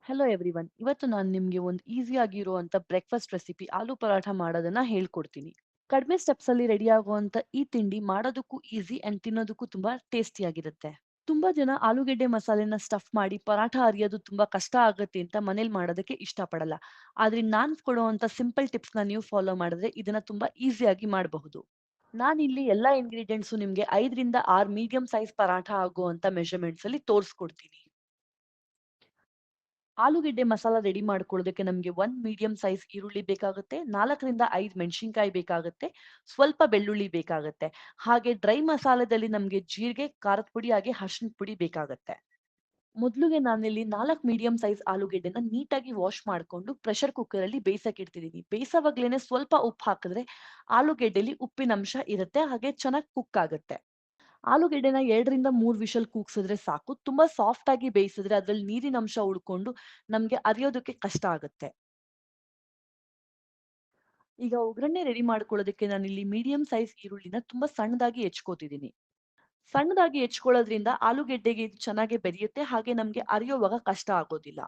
Hello everyone. ಇವತ್ತು ನಾನು ನಿಮ್ಗೆ ಒಂದು ಈಸಿ ಆಗಿರುವಂತ ಬ್ರೇಕ್‌ಫಾಸ್ಟ್ ರೆಸಿಪಿ ಆಲೂ ಪರಾಠ ಮಾಡೋದನ್ನ ಹೇಳ್ಕೊಡ್ತೀನಿ. ಕಡಿಮೆ ಸ್ಟೆಪ್ಸ್ ಅಲ್ಲಿ ರೆಡಿ ಆಗುವಂತ ಈ ತಿಂಡಿ ಮಾಡೋದಕ್ಕೂ ಈಸಿ ಅಂಡ್ ತಿನ್ನೋದಕ್ಕೂ ತುಂಬಾ ಟೇಸ್ಟಿಯಾಗಿರುತ್ತೆ. ತುಂಬಾ ಜನ ಆಲೂಗೆಡ್ಡೆ ಮಸಾಲೆನ ಸ್ಟಫ್ ಮಾಡಿ ಪರಾಠ ಅರಿಯೋದು ತುಂಬಾ ಕಷ್ಟ ಆಗುತ್ತೆ ಅಂತ ಮನೇಲಿ ಮಾಡೋದಕ್ಕೆ ಇಷ್ಟಪಡಲ್ಲ. ಆದ್ರೆ ನಾನ್ ಕೊಡುವಂತ ಸಿಂಪಲ್ ಟಿಪ್ಸ್‌ನ ನೀವು ಫಾಲೋ ಮಾಡಿದ್ರೆ ಇದನ್ನ ತುಂಬಾ ಈಸಿಯಾಗಿ ಮಾಡಬಹುದು. ನಾನಿಲ್ಲಿ ಎಲ್ಲಾ ಇಂಗ್ರೀಡಿಯೆಂಟ್ಸು ನಿಮ್ಗೆ 5ರಿಂದ 6 ಮೀಡಿಯಂ ಸೈಜ್ ಪರಾಠ ಆಗುವಂತ ಮೆಜರ್‌ಮೆಂಟ್ಸ್ ಅಲ್ಲಿ ತೋರಿಸ್ಕೊಡ್ತೀನಿ. ಆಲೂಗೆಡ್ಡೆ ಮಸಾಲ ರೆಡಿ ಮಾಡ್ಕೊಳ್ಳೋದಕ್ಕೆ ನಮ್ಗೆ 1 ಮೀಡಿಯಂ ಸೈಜ್ ಈರುಳ್ಳಿ ಬೇಕಾಗುತ್ತೆ, 4ರಿಂದ 5 ಮೆಣಸಿನಕಾಯಿ ಬೇಕಾಗುತ್ತೆ, ಸ್ವಲ್ಪ ಬೆಳ್ಳುಳ್ಳಿ ಬೇಕಾಗುತ್ತೆ. ಹಾಗೆ ಡ್ರೈ ಮಸಾಲದಲ್ಲಿ ನಮ್ಗೆ ಜೀರಿಗೆ, ಖಾರದ ಪುಡಿ ಹಾಗೆ ಅರಿಶಿಣದ ಪುಡಿ ಬೇಕಾಗುತ್ತೆ. ಮೊದ್ಲಿಗೆ ನಾನಿಲ್ಲಿ 4 ಮೀಡಿಯಂ ಸೈಜ್ ಆಲೂಗೆಡ್ಡೆನ ನೀಟಾಗಿ ವಾಶ್ ಮಾಡ್ಕೊಂಡು ಪ್ರೆಷರ್ ಕುಕ್ಕರ್ ಅಲ್ಲಿ ಬೇಯಿಸಕ್ ಇಡ್ತಿದೀನಿ. ಬೇಯಿಸೋವಾಗ್ಲೇನೆ ಸ್ವಲ್ಪ ಉಪ್ಪು ಹಾಕಿದ್ರೆ ಆಲೂಗೆಡ್ಡೆಲಿ ಉಪ್ಪಿನ ಅಂಶ ಇರುತ್ತೆ, ಹಾಗೆ ಚೆನ್ನಾಗಿ ಕುಕ್ ಆಗುತ್ತೆ. ಆಲೂಗೆಡ್ಡೆನ 2ರಿಂದ 3 ವಿಷಲ್ ಕೂಗ್ಸಿದ್ರೆ ಸಾಕು. ತುಂಬಾ ಸಾಫ್ಟ್ ಆಗಿ ಬೇಯಿಸಿದ್ರೆ ಅದ್ರಲ್ಲಿ ನೀರಿನ ಅಂಶ ಉಳ್ಕೊಂಡು ನಮ್ಗೆ ಅರಿಯೋದಕ್ಕೆ ಕಷ್ಟ ಆಗುತ್ತೆ. ಈಗ ಒಗ್ಗರಣೆ ರೆಡಿ ಮಾಡ್ಕೊಳ್ಳೋದಕ್ಕೆ ನಾನಿಲ್ಲಿ ಮೀಡಿಯಂ ಸೈಜ್ ಈರುಳ್ಳಿನ ತುಂಬಾ ಸಣ್ಣದಾಗಿ ಹೆಚ್ಕೋತಿದ್ದೀನಿ. ಸಣ್ಣದಾಗಿ ಹೆಚ್ಕೊಳ್ಳೋದ್ರಿಂದ ಆಲೂಗೆಡ್ಡೆಗೆ ಇದು ಚೆನ್ನಾಗಿ ಬೆರೆಯುತ್ತೆ, ಹಾಗೆ ನಮ್ಗೆ ಅರಿಯೋವಾಗ ಕಷ್ಟ ಆಗೋದಿಲ್ಲ.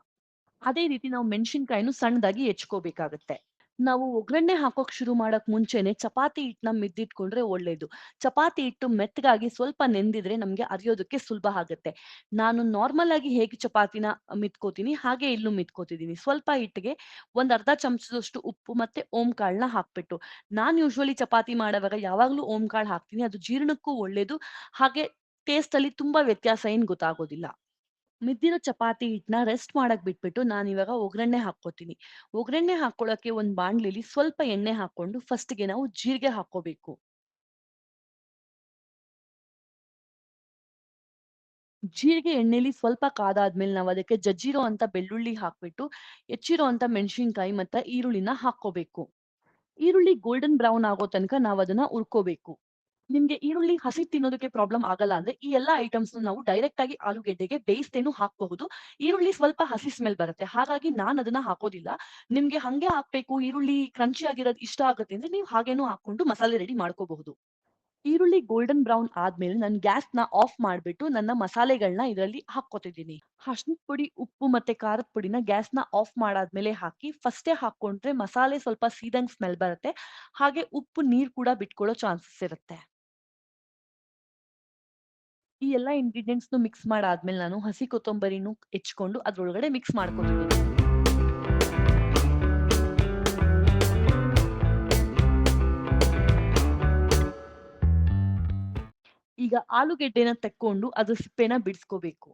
ಅದೇ ರೀತಿ ನಾವು ಮೆಣಸಿನಕಾಯಿನೂ ಸಣ್ಣದಾಗಿ ಹೆಚ್ಕೋಬೇಕಾಗತ್ತೆ. ನಾವು ಒಗ್ಗರಣೆ ಹಾಕೋಕ್ ಶುರು ಮಾಡಕ್ ಮುಂಚೆನೆ ಚಪಾತಿ ಹಿಟ್ಟನ್ನ ಮಿದ್ದಿಟ್ಕೊಂಡ್ರೆ ಒಳ್ಳೇದು. ಚಪಾತಿ ಹಿಟ್ಟು ಮೆತ್ತಗಾಗಿ ಸ್ವಲ್ಪ ನೆಂದಿದ್ರೆ ನಮ್ಗೆ ಅರಿಯೋದಕ್ಕೆ ಸುಲಭ ಆಗುತ್ತೆ. ನಾನು ನಾರ್ಮಲ್ ಆಗಿ ಹೇಗೆ ಚಪಾತಿನ ಮಿದ್ಕೋತೀನಿ ಹಾಗೆ ಇಲ್ಲೂ ಮಿದ್ಕೋತಿದ್ದೀನಿ. ಸ್ವಲ್ಪ ಹಿಟ್ಟಿಗೆ ಒಂದ್ ಅರ್ಧ ಚಮಚದಷ್ಟು ಉಪ್ಪು ಮತ್ತೆ ಓಂ ಕಾಳನ್ನ ಹಾಕ್ಬಿಟ್ಟು. ನಾನ್ ಯೂಶುವಲಿ ಚಪಾತಿ ಮಾಡೋವಾಗ ಯಾವಾಗ್ಲೂ ಓಂ ಕಾಳು ಹಾಕ್ತೀನಿ. ಅದು ಜೀರ್ಣಕ್ಕೂ ಒಳ್ಳೇದು. ಹಾಗೆ ಟೇಸ್ಟ್ ಅಲ್ಲಿ ತುಂಬಾ ವ್ಯತ್ಯಾಸ ಏನ್ ಗೊತ್ತಾಗೋದಿಲ್ಲ. ಮಿದ್ದಿರೋ ಚಪಾತಿ ಹಿಟ್ಟನ್ನ ರೆಸ್ಟ್ ಮಾಡಕ್ ಬಿಟ್ಬಿಟ್ಟು ನಾನಿವಾಗ ಒಗ್ಗರಣೆ ಹಾಕ್ಕೋತೀನಿ. ಒಗ್ಗರಣೆ ಹಾಕೊಳ್ಳೋಕೆ ಒಂದ್ ಬಾಣ್ಲಿಲಿ ಸ್ವಲ್ಪ ಎಣ್ಣೆ ಹಾಕೊಂಡು ಫಸ್ಟ್‌ಗೆ ನಾವು ಜೀರಿಗೆ ಹಾಕ್ಕೋಬೇಕು. ಜೀರಿಗೆ ಎಣ್ಣೆಲಿ ಸ್ವಲ್ಪ ಕಾದಾದ್ಮೇಲೆ ನಾವು ಅದಕ್ಕೆ ಜಜ್ಜಿರೋ ಅಂತ ಬೆಳ್ಳುಳ್ಳಿ ಹಾಕ್ಬಿಟ್ಟು, ಹೆಚ್ಚಿರೋ ಅಂತ ಮೆಣಸಿನಕಾಯಿ ಮತ್ತೆ ಈರುಳ್ಳಿನ ಹಾಕ್ಕೋಬೇಕು. ಈರುಳ್ಳಿ ಗೋಲ್ಡನ್ ಬ್ರೌನ್ ಆಗೋ ತನಕ ನಾವದನ್ನ ಹುರ್ಕೋಬೇಕು. ನಿಮ್ಗೆ ಈರುಳ್ಳಿ ಹಸಿ ತಿನ್ನೋದಕ್ಕೆ ಪ್ರಾಬ್ಲಮ್ ಆಗಲ್ಲ ಅಂದ್ರೆ ಈ ಎಲ್ಲಾ ಐಟಮ್ಸ್‌ನ ನಾವು ಡೈರೆಕ್ಟ್ ಆಗಿ ಆಲೂಗೆಡ್ಡೆಗೆ ಬೇಯಿಸ್ದೇನು ಹಾಕ್ಬಹುದು. ಈರುಳ್ಳಿ ಸ್ವಲ್ಪ ಹಸಿ ಸ್ಮೆಲ್ ಬರುತ್ತೆ. ಹಾಗಾಗಿ ನಾನದನ್ನ ಹಾಕೋದಿಲ್ಲ. ನಿಮ್ಗೆ ಹಂಗೆ ಹಾಕ್ಬೇಕು, ಈರುಳ್ಳಿ ಕ್ರಂಚಿ ಆಗಿರೋದು ಇಷ್ಟ ಆಗುತ್ತೆ ಅಂದ್ರೆ ನೀವು ಹಾಗೇನೂ ಹಾಕೊಂಡು ಮಸಾಲೆ ರೆಡಿ ಮಾಡ್ಕೋಬಹುದು. ಈರುಳ್ಳಿ ಗೋಲ್ಡನ್ ಬ್ರೌನ್ ಆದ್ಮೇಲೆ ನಾನು ಗ್ಯಾಸ್‌ನ ಆಫ್ ಮಾಡ್ಬಿಟ್ಟು ನನ್ನ ಮಸಾಲೆಗಳನ್ನ ಇದರಲ್ಲಿ ಹಾಕ್ಕೋತಿದ್ದೀನಿ. ಅರ್ಶಿನದ ಪುಡಿ, ಉಪ್ಪು ಮತ್ತೆ ಖಾರದ ಪುಡಿನ ಗ್ಯಾಸ್‌ನ ಆಫ್ ಮಾಡಾದ್ಮೇಲೆ ಹಾಕಿ ಫಸ್ಟೇ ಹಾಕ್ಕೊಂಡ್ರೆ ಮಸಾಲೆ ಸ್ವಲ್ಪ ಸೀದಂಗ್ ಸ್ಮೆಲ್ ಬರುತ್ತೆ. ಹಾಗೆ ಉಪ್ಪು ನೀರ್ ಕೂಡ ಬಿಟ್ಕೊಳ್ಳೋ ಚಾನ್ಸಸ್ ಇರುತ್ತೆ. ಈ ಎಲ್ಲಾ ಇಂಗ್ರೀಡಿಯೆಂಟ್ಸ್‌ನು ಮಿಕ್ಸ್ ಮಾಡಾದ್ಮೇಲೆ ನಾನು ಹಸಿ ಕೊತ್ತಂಬರಿನೂ ಹೆಚ್ಕೊಂಡು ಅದ್ರೊಳಗಡೆ ಮಿಕ್ಸ್ ಮಾಡ್ಕೊತಿದ್ದೀನಿ. ಈಗ ಆಲೂಗೆಡ್ಡೆನ ತೆಕ್ಕೊಂಡು ಅದ್ರ ಸಿಪ್ಪೆನ ಬಿಡಿಸ್ಕೋಬೇಕು.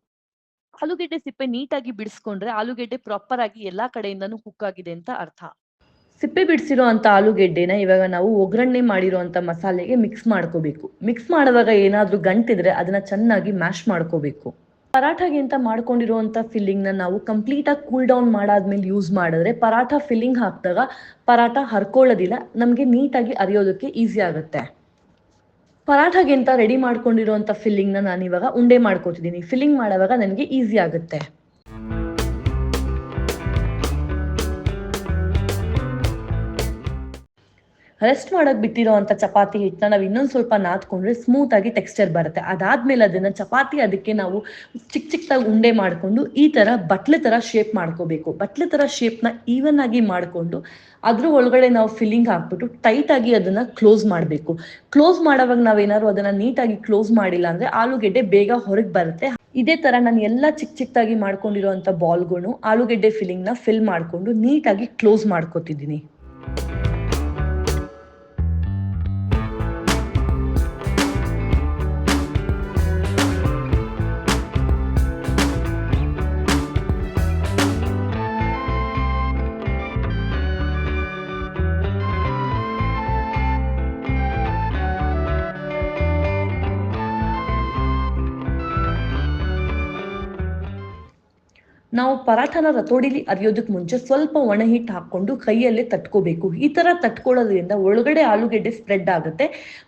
ಆಲೂಗೆಡ್ಡೆ ಸಿಪ್ಪೆ ನೀಟಾಗಿ ಬಿಡಿಸ್ಕೊಂಡ್ರೆ ಆಲೂಗೆಡ್ಡೆ ಪ್ರಾಪರ್ ಆಗಿ ಎಲ್ಲಾ ಕಡೆಯಿಂದನೂ ಕುಕ್ ಆಗಿದೆ ಅಂತ ಅರ್ಥ. ಸಿಪ್ಪೆ ಬಿಡಿಸಿರೋ ಅಂತ ಆಲೂಗೆಡ್ಡೆನ ಇವಾಗ ನಾವು ಒಗ್ಗರಣೆ ಮಾಡಿರೋಂಥ ಮಸಾಲೆಗೆ ಮಿಕ್ಸ್ ಮಾಡ್ಕೋಬೇಕು. ಮಿಕ್ಸ್ ಮಾಡುವಾಗ ಏನಾದ್ರೂ ಗಂಟಿದ್ರೆ ಅದನ್ನ ಚೆನ್ನಾಗಿ ಮ್ಯಾಶ್ ಮಾಡ್ಕೋಬೇಕು. ಪರಾಠಗೆ ಅಂತ ಮಾಡ್ಕೊಂಡಿರುವಂತ ಫಿಲ್ಲಿಂಗ್‌ನ ನಾವು ಕಂಪ್ಲೀಟ್ ಆಗಿ ಕೂಲ್ ಡೌನ್ ಮಾಡಾದ್ಮೇಲೆ ಯೂಸ್ ಮಾಡಿದ್ರೆ ಪರಾಠ ಫಿಲ್ಲಿಂಗ್ ಹಾಕ್ದಾಗ ಪರಾಠ ಹರ್ಕೊಳ್ಳೋದಿಲ್ಲ. ನಮ್ಗೆ ನೀಟಾಗಿ ಅರಿಯೋದಕ್ಕೆ ಈಸಿ ಆಗುತ್ತೆ. ಪರಾಠಗೆ ಅಂತ ರೆಡಿ ಮಾಡ್ಕೊಂಡಿರುವಂತ ಫಿಲ್ಲಿಂಗ್‌ನ ನಾನಿವಾಗ ಉಂಡೆ ಮಾಡ್ಕೋತಿದ್ದೀನಿ. ಫಿಲ್ಲಿಂಗ್ ಮಾಡುವಾಗ ನನಗೆ ಈಸಿ ಆಗುತ್ತೆ. ರೆಸ್ಟ್ ಮಾಡಕ್ ಬಿಟ್ಟಿರೋ ಅಂತ ಚಪಾತಿ ಹಿಟ್ಟನ್ನ ನಾವು ಇನ್ನೊಂದ್ ಸ್ವಲ್ಪ ನಾದ್ಕೊಂಡ್ರೆ ಸ್ಮೂತ್ ಆಗಿ ಟೆಕ್ಸ್ಚರ್ ಬರುತ್ತೆ. ಅದಾದ್ಮೇಲೆ ಅದನ್ನ ಚಪಾತಿ ಅದಕ್ಕೆ ನಾವು ಚಿಕ್ಕದಾಗಿ ಉಂಡೆ ಮಾಡ್ಕೊಂಡು ಈ ತರ ಬಟ್ಲೆ ತರ ಶೇಪ್ ಮಾಡ್ಕೋಬೇಕು. ಬಟ್ಲೆ ತರ ಶೇಪ್‌ನ ಈವನ್ ಆಗಿ ಮಾಡ್ಕೊಂಡು ಅದ್ರ ಒಳಗಡೆ ನಾವು ಫಿಲ್ಲಿಂಗ್ ಹಾಕ್ಬಿಟ್ಟು ಟೈಟ್ ಆಗಿ ಅದನ್ನ ಕ್ಲೋಸ್ ಮಾಡ್ಬೇಕು. ಕ್ಲೋಸ್ ಮಾಡೋವಾಗ ನಾವೇನಾದ್ರು ಅದನ್ನ ನೀಟಾಗಿ ಕ್ಲೋಸ್ ಮಾಡಿಲ್ಲ ಅಂದ್ರೆ ಆಲೂಗೆಡ್ಡೆ ಬೇಗ ಹೊರಗ್ ಬರುತ್ತೆ. ಇದೇ ತರ ನಾನು ಎಲ್ಲ ಚಿಕ್ಕದಾಗಿ ಮಾಡ್ಕೊಂಡಿರುವಂತ ಬಾಲ್‌ಗಳು ಆಲೂಗೆಡ್ಡೆ ಫಿಲ್ಲಿಂಗ್‌ನ ಫಿಲ್ ಮಾಡ್ಕೊಂಡು ನೀಟಾಗಿ ಕ್ಲೋಸ್ ಮಾಡ್ಕೋತಿದ್ದೀನಿ. ನಾವು ಪರಾಠನ ರತೋಡಿಲಿ ಅರಿಯೋದಕ್ಕೆ ಮುಂಚೆ ಸ್ವಲ್ಪ ಒಣ ಹಿಟ್ಟು ಹಾಕೊಂಡು ಕೈಯಲ್ಲೇ ತಟ್ಕೋಬೇಕು. ಈ ತರ ತಟ್ಕೊಳ್ಳೋದ್ರಿಂದ ಒಳಗಡೆ ಆಲೂಗೆಡ್ಡೆ ಸ್ಪ್ರೆಡ್ ಆಗುತ್ತೆ.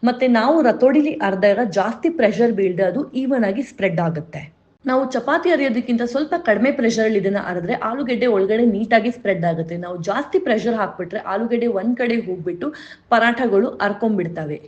ಮತ್ತೆ ನಾವು ರತೋಡಿಲಿ ಅರ್ದಾಗ ಜಾಸ್ತಿ ಪ್ರೆಷರ್ ಬೀಳದೆ ಅದು ಈವನ್ ಆಗಿ ಸ್ಪ್ರೆಡ್ ಆಗುತ್ತೆ. ನಾವು ಚಪಾತಿ ಅರಿಯೋದಕ್ಕಿಂತ ಸ್ವಲ್ಪ ಕಡಿಮೆ ಪ್ರೆಷರ್ ಇದನ್ನ ಅರೆದ್ರೆ ಆಲೂಗೆಡ್ಡೆ ಒಳಗಡೆ ನೀಟಾಗಿ ಸ್ಪ್ರೆಡ್ ಆಗುತ್ತೆ. ನಾವು ಜಾಸ್ತಿ ಪ್ರೆಷರ್ ಹಾಕ್ಬಿಟ್ರೆ ಆಲೂಗೆಡ್ಡೆ ಒಂದ್ ಕಡೆ ಹೋಗ್ಬಿಟ್ಟು ಪರಾಠಗಳು ಅರ್ಕೊಂಡ್ಬಿಡ್ತವೆ.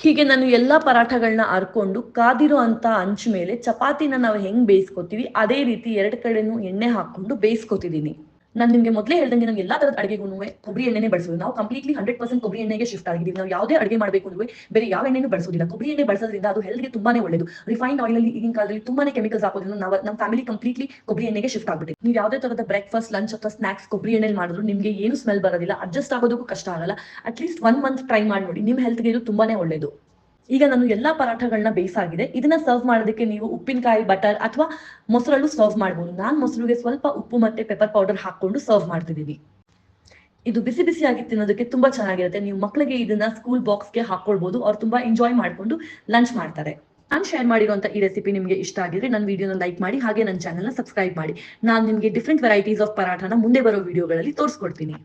ಹೀಗೆ ನಾನು ಎಲ್ಲಾ ಪರಾಠಗಳನ್ನ ಹರ್ಕೊಂಡು ಕಾದಿರೋ ಅಂತ ಹಂಚ್ ಮೇಲೆ ಚಪಾತಿನ ನಾವು ಹೆಂಗ್ ಬೇಯಿಸ್ಕೊತೀವಿ ಅದೇ ರೀತಿ ಎರಡು ಕಡೆನೂ ಎಣ್ಣೆ ಹಾಕೊಂಡು ಬೇಯಿಸ್ಕೊತಿದೀನಿ. ನಾನು ನಿಮ್ಗೆ ಮೊದಲೇ ಹೇಳ್ದಂಗೆ ನಾನು ಎಲ್ಲಾ ತರದ ಅಡುಗೆಗೂನು ಕೊಬ್ಬರಿ ಎಣ್ಣೆನೇ ಬಳಸೋದು. ನಾವು ಕಂಪ್ಲೀಟ್ಲಿ 100% ಕೊಬ್ಬರಿ ಎಣ್ಣೆಗೆ ಶಿಫ್ಟ್ ಆಗಿದ್ದೀವಿ. ನಾವು ಯಾವುದೇ ಅಡುಗೆ ಮಾಡಬೇಕು ಅಂದ್ರೆ ಬೇರೆ ಯಾವ ಎಣ್ಣೆನೂ ಬಳಸೋದಿಲ್ಲ. ಕೊಬ್ಬರಿ ಎಣ್ಣೆ ಬಳಸೋದ್ರಿಂದ ಅದು ಹೆಲ್ತ್‌ಗೆ ತುಂಬಾನೇ ಒಳ್ಳೇದು. ರಿಫೈನ್ಡ್ ಆಯಿಲ್ ಅಲ್ಲಿ ಈಗಿನ ಕಾಲದಲ್ಲಿ ತುಂಬಾನೇ ಕೆಮಿಕಲ್ಸ್ ಹಾಕೋದ್ರಿಂದ ನಮ್ಮ ಫ್ಯಾಮಿಲಿ ಕಂಪ್ಲೀಟ್ಲಿ ಕೊಬ್ಬರಿ ಎಣ್ಣೆಗೆ ಶಿಫ್ಟ್ ಆಗ್ಬಿಟ್ಟಿದೆ. ನೀವು ಯಾವುದೇ ತರದ ಬ್ರೇಕ್‌ಫಾಸ್ಟ್, ಲಂಚ್ ಅಥವಾ ಸ್ನಾಕ್ಸ್ ಕೊಬ್ಬರಿ ಎಣ್ಣೆಲಿ ಮಾಡಿದ್ರು ನಿಮ್ಗೆ ಏನು ಸ್ಮೆಲ್ ಬರೋದಿಲ್ಲ. ಅಡ್ಜಸ್ಟ್ ಆಗೋದಕ್ಕೂ ಕಷ್ಟ ಆಗಲ್ಲ. ಅಟ್ ಲೀಸ್ಟ್ 1 ಮಂತ್ ಟ್ರೈ ಮಾಡಿ ನೋಡಿ. ನಿಮ್ಮ ಹೆಲ್ತ್‌ಗೆ ಇದು ತುಂಬಾನೇ ಒಳ್ಳೇದು. ಈಗ ನಾನು ಎಲ್ಲಾ ಪರಾಠಗಳನ್ನ ಬೇಯಿಸಾಗಿದೆ. ಇದನ್ನ ಸರ್ವ್ ಮಾಡೋದಕ್ಕೆ ನೀವು ಉಪ್ಪಿನಕಾಯಿ, ಬಟರ್ ಅಥವಾ ಮೊಸರಲ್ಲೂ ಸರ್ವ್ ಮಾಡ್ಬೋದು. ನಾನು ಮೊಸರಿಗೆ ಸ್ವಲ್ಪ ಉಪ್ಪು ಮತ್ತೆ ಪೆಪ್ಪರ್ ಪೌಡರ್ ಹಾಕೊಂಡು ಸರ್ವ್ ಮಾಡ್ತಿದ್ದೀನಿ. ಇದು ಬಿಸಿ ಬಿಸಿಯಾಗಿ ತಿನ್ನೋದಕ್ಕೆ ತುಂಬಾ ಚೆನ್ನಾಗಿರುತ್ತೆ. ನೀವು ಮಕ್ಕಳಿಗೆ ಇದನ್ನ ಸ್ಕೂಲ್ ಬಾಕ್ಸ್‌ಗೆ ಹಾಕೊಳ್ಬೋದು. ಅವ್ರು ತುಂಬಾ ಎಂಜಾಯ್ ಮಾಡ್ಕೊಂಡು ಲಂಚ್ ಮಾಡ್ತಾರೆ. ನಾನು ಶೇರ್ ಮಾಡಿರುವಂತ ಈ ರೆಸಿಪಿ ನಿಮಗೆ ಇಷ್ಟ ಆಗಿದ್ರೆ ನನ್ನ ವಿಡಿಯೋನ ಲೈಕ್ ಮಾಡಿ, ಹಾಗೆ ನನ್ನ ಚಾನೆಲ್‌ನ ಸಬ್ಸ್ಕ್ರೈಬ್ ಮಾಡಿ. ನಾನು ನಿಮಗೆ ಡಿಫರೆಂಟ್ ವೆರೈಟೀಸ್ ಆಫ್ ಪರಾಠನ ಮುಂದೆ ಬರೋ ವಿಡಿಯೋಗಳಲ್ಲಿ ತೋರಿಸ್ಕೊಡ್ತೀನಿ.